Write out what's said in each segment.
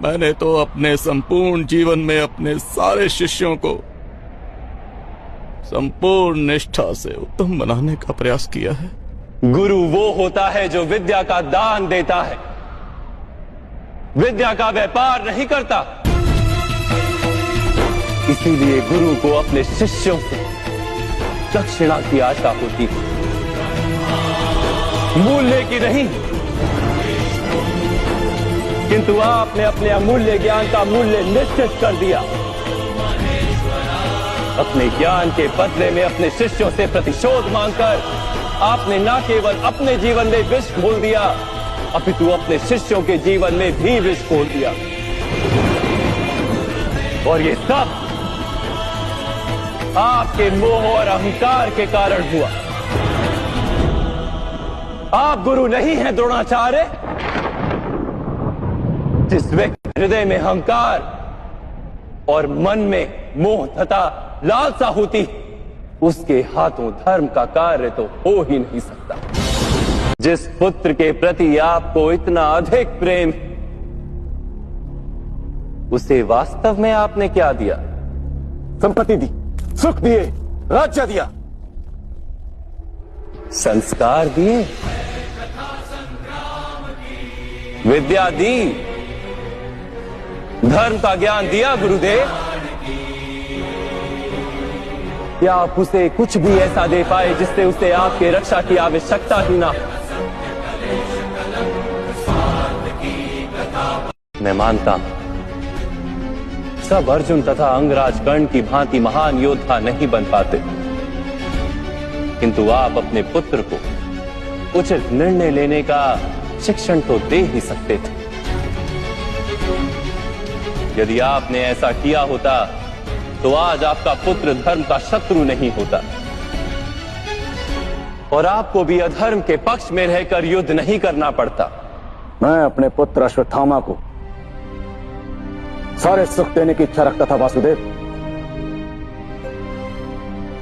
मैंने तो अपने संपूर्ण जीवन में अपने सारे शिष्यों को संपूर्ण निष्ठा से उत्तम बनाने का प्रयास किया है। गुरु वो होता है जो विद्या का दान देता है, विद्या का व्यापार नहीं करता। इसीलिए गुरु को अपने शिष्यों से दक्षिणा की आशा होती है, मूल्य की नहीं। किंतु आपने अपने अमूल्य ज्ञान का मूल्य निश्चित कर दिया। अपने ज्ञान के बदले में अपने शिष्यों से प्रतिशोध मांगकर आपने न केवल अपने जीवन में विष घोल दिया, अपितु अपने शिष्यों के जीवन में भी विष घोल दिया। और ये सब आपके मोह और अहंकार के कारण हुआ। आप गुरु नहीं हैं द्रोणाचार्य। जिस व्यक्ति हृदय में अहंकार और मन में मोह तथा लालसा होती, उसके हाथों धर्म का कार्य तो हो ही नहीं सकता। जिस पुत्र के प्रति आपको इतना अधिक प्रेम, उसे वास्तव में आपने क्या दिया? संपत्ति दी, सुख दिए, राज्य दिया, संस्कार दिए, विद्या दी, धर्म का ज्ञान दिया। गुरुदेव, क्या आप उसे कुछ भी ऐसा दे पाए जिससे उसे आपके रक्षा की आवश्यकता ही ना? मैं मानता हूं सब अर्जुन तथा अंगराज कर्ण की भांति महान योद्धा नहीं बन पाते, किंतु आप अपने पुत्र को उचित निर्णय लेने का शिक्षण तो दे ही सकते थे। यदि आपने ऐसा किया होता तो आज आपका पुत्र धर्म का शत्रु नहीं होता और आपको भी अधर्म के पक्ष में रहकर युद्ध नहीं करना पड़ता। मैं अपने पुत्र अश्वत्थामा को सारे सुख देने की इच्छा रखता था वासुदेव।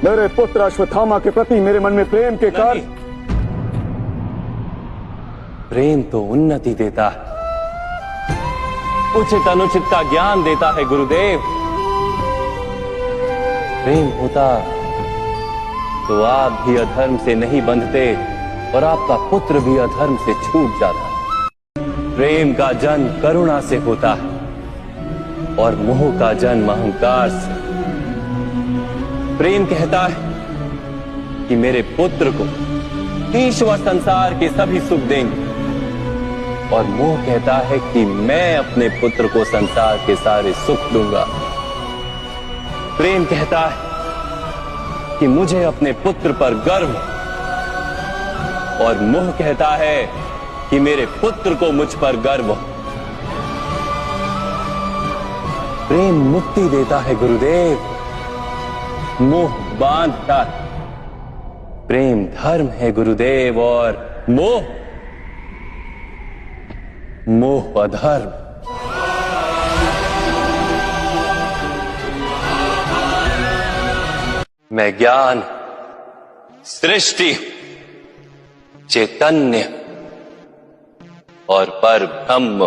मेरे पुत्र अश्वत्थामा के प्रति मेरे मन में प्रेम के कारण। प्रेम तो उन्नति देता है, उचित अनुचित का ज्ञान देता है। गुरुदेव, प्रेम होता तो आप भी अधर्म से नहीं बंधते और आपका पुत्र भी अधर्म से छूट जाता। प्रेम का जन्म करुणा से होता है और मोह का जन्म अहंकार से। प्रेम कहता है कि मेरे पुत्र को ईश्वर संसार के सभी सुख देंगे, और मोह कहता है कि मैं अपने पुत्र को संसार के सारे सुख दूंगा। प्रेम कहता है कि मुझे अपने पुत्र पर गर्व, और मोह कहता है कि मेरे पुत्र को मुझ पर गर्व। प्रेम मुक्ति देता है गुरुदेव, मोह बांधता है। प्रेम धर्म है गुरुदेव, और मोह अधर्म। मैं ज्ञान, सृष्टि, चैतन्य और पर ब्रह्म,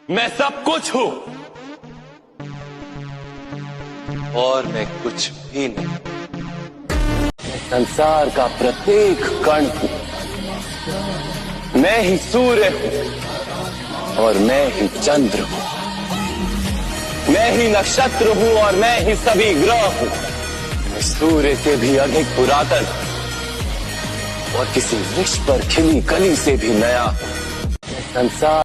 मैं सब कुछ हूं और मैं कुछ भी नहीं। मैं संसार का प्रत्येक कण हूं। मैं ही सूर्य हूं और मैं ही चंद्र हूं। मैं ही नक्षत्र हूं और मैं ही सभी ग्रह हूं। मैं सूर्य से भी अधिक पुरातन और किसी वृक्ष पर खिली कली से भी नया। संसार